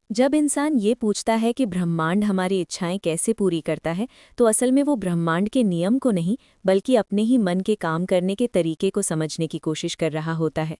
जब इंसान ये पूछता है कि ब्रह्मांड हमारी इच्छाएं कैसे पूरी करता है, तो असल में वो ब्रह्मांड के नियम को नहीं, बल्कि अपने ही मन के काम करने के तरीके को समझने की कोशिश कर रहा होता है।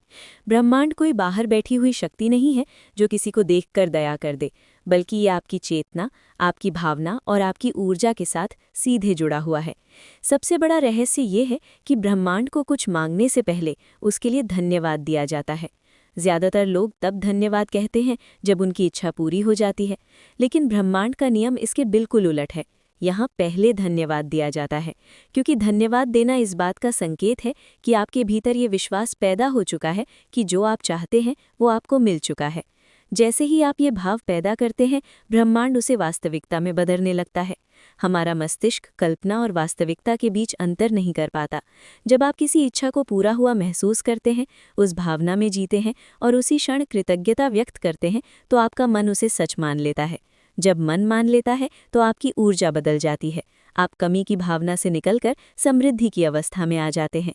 ब्रह्मांड कोई बाहर बैठी हुई शक्ति नहीं है जो किसी को देखकर दया कर दे, बल्कि ये आपकी चेतना, आपकी भावना और आपकी ऊर्जा के साथ सीधे जुड़ा हुआ है। सबसे बड़ा रहस्य ये है कि ब्रह्मांड को कुछ मांगने से पहले उसके लिए धन्यवाद दिया जाता है। ज्यादातर लोग तब धन्यवाद कहते हैं जब उनकी इच्छा पूरी हो जाती है, लेकिन ब्रह्मांड का नियम इसके बिल्कुल उलट है। यहाँ पहले धन्यवाद दिया जाता है, क्योंकि धन्यवाद देना इस बात का संकेत है कि आपके भीतर ये विश्वास पैदा हो चुका है कि जो आप चाहते हैं वो आपको मिल चुका है। जैसे ही आप ये भाव पैदा करते हैं, ब्रह्मांड उसे वास्तविकता में बदलने लगता है। हमारा मस्तिष्क कल्पना और वास्तविकता के बीच अंतर नहीं कर पाता। जब आप किसी इच्छा को पूरा हुआ महसूस करते हैं, उस भावना में जीते हैं और उसी क्षण कृतज्ञता व्यक्त करते हैं, तो आपका मन उसे सच मान लेता है। जब मन मान लेता है तो आपकी ऊर्जा बदल जाती है। आप कमी की भावना से निकलकर समृद्धि की अवस्था में आ जाते हैं।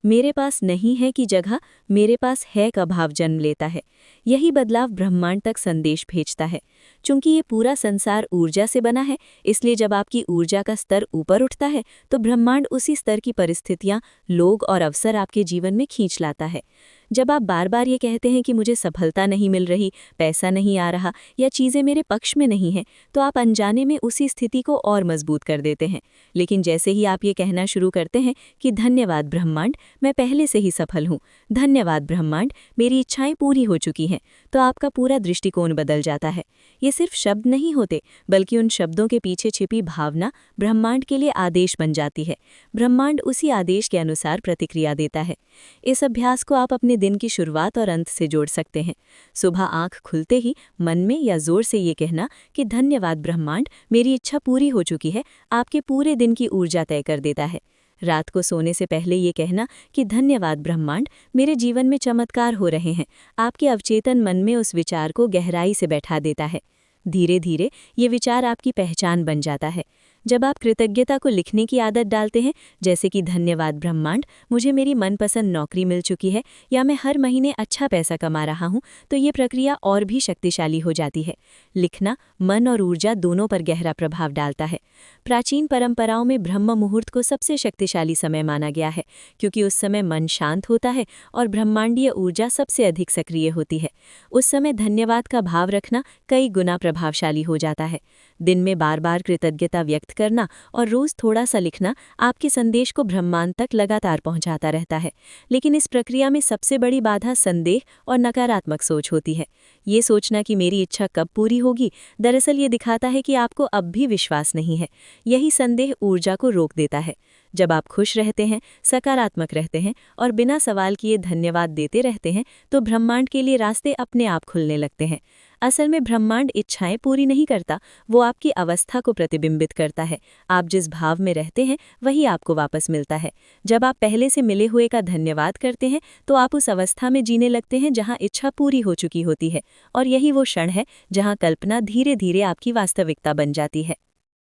मेरे पास नहीं है की जगह मेरे पास है का भाव जन्म लेता है। यही बदलाव ब्रह्मांड तक संदेश भेजता है। चूंकि ये पूरा संसार ऊर्जा से बना है, इसलिए जब आपकी ऊर्जा का स्तर ऊपर उठता है तो ब्रह्मांड उसी स्तर की परिस्थितियां, लोग और अवसर आपके जीवन में खींच लाता है। जब आप बार बार ये कहते हैं कि मुझे सफलता नहीं मिल रही, पैसा नहीं आ रहा या चीज़ें मेरे पक्ष में नहीं हैं, तो आप अनजाने में उसी स्थिति को और मजबूत कर देते हैं। लेकिन जैसे ही आप ये कहना शुरू करते हैं कि धन्यवाद ब्रह्मांड, मैं पहले से ही सफल हूँ, धन्यवाद ब्रह्मांड, मेरी इच्छाएं पूरी हो चुकी हैं, तो आपका पूरा दृष्टिकोण बदल जाता है। ये सिर्फ शब्द नहीं होते, बल्कि उन शब्दों के पीछे छिपी भावना ब्रह्मांड के लिए आदेश बन जाती है। ब्रह्मांड उसी आदेश के अनुसार प्रतिक्रिया देता है। इस अभ्यास को आप अपने दिन की शुरुआत और अंत से जोड़ सकते हैं। सुबह आंख खुलते ही मन में या जोर से ये कहना कि धन्यवाद ब्रह्मांड, मेरी इच्छा पूरी हो चुकी है, आपके पूरे दिन की ऊर्जा तय कर देता है। रात को सोने से पहले ये कहना कि धन्यवाद ब्रह्मांड, मेरे जीवन में चमत्कार हो रहे हैं, आपके अवचेतन मन में उस विचार को गहराई से बैठा देता है। धीरे धीरे ये विचार आपकी पहचान बन जाता है। जब आप कृतज्ञता को लिखने की आदत डालते हैं, जैसे कि धन्यवाद ब्रह्मांड, मुझे मेरी मनपसंद नौकरी मिल चुकी है या मैं हर महीने अच्छा पैसा कमा रहा हूँ, तो ये प्रक्रिया और भी शक्तिशाली हो जाती है। लिखना मन और ऊर्जा दोनों पर गहरा प्रभाव डालता है। प्राचीन परंपराओं में ब्रह्म मुहूर्त को सबसे शक्तिशाली समय माना गया है, क्योंकि उस समय मन शांत होता है और ब्रह्मांडीय ऊर्जा सबसे अधिक सक्रिय होती है। उस समय धन्यवाद का भाव रखना कई गुना प्रभावशाली हो जाता है। दिन में बार बार कृतज्ञता व्यक्त करना और रोज थोड़ा सा लिखना आपके संदेश को ब्रह्मांड तक लगातार पहुंचाता रहता है। लेकिन इस प्रक्रिया में सबसे बड़ी बाधा संदेह और नकारात्मक सोच होती है। ये सोचना कि मेरी इच्छा कब पूरी होगी, दरअसल ये दिखाता है कि आपको अब भी विश्वास नहीं है। यही संदेह ऊर्जा को रोक देता है। जब आप खुश रहते हैं, सकारात्मक रहते हैं और बिना सवाल किए धन्यवाद देते रहते हैं, तो ब्रह्मांड के लिए रास्ते अपने आप खुलने लगते हैं। असल में ब्रह्मांड इच्छाएं पूरी नहीं करता, वो आपकी अवस्था को प्रतिबिंबित करता है। आप जिस भाव में रहते हैं वही आपको वापस मिलता है। जब आप पहले से मिले हुए का धन्यवाद करते हैं, तो आप उस अवस्था में जीने लगते हैं जहां इच्छा पूरी हो चुकी होती है, और यही वो क्षण है जहां कल्पना धीरे धीरे आपकी वास्तविकता बन जाती है।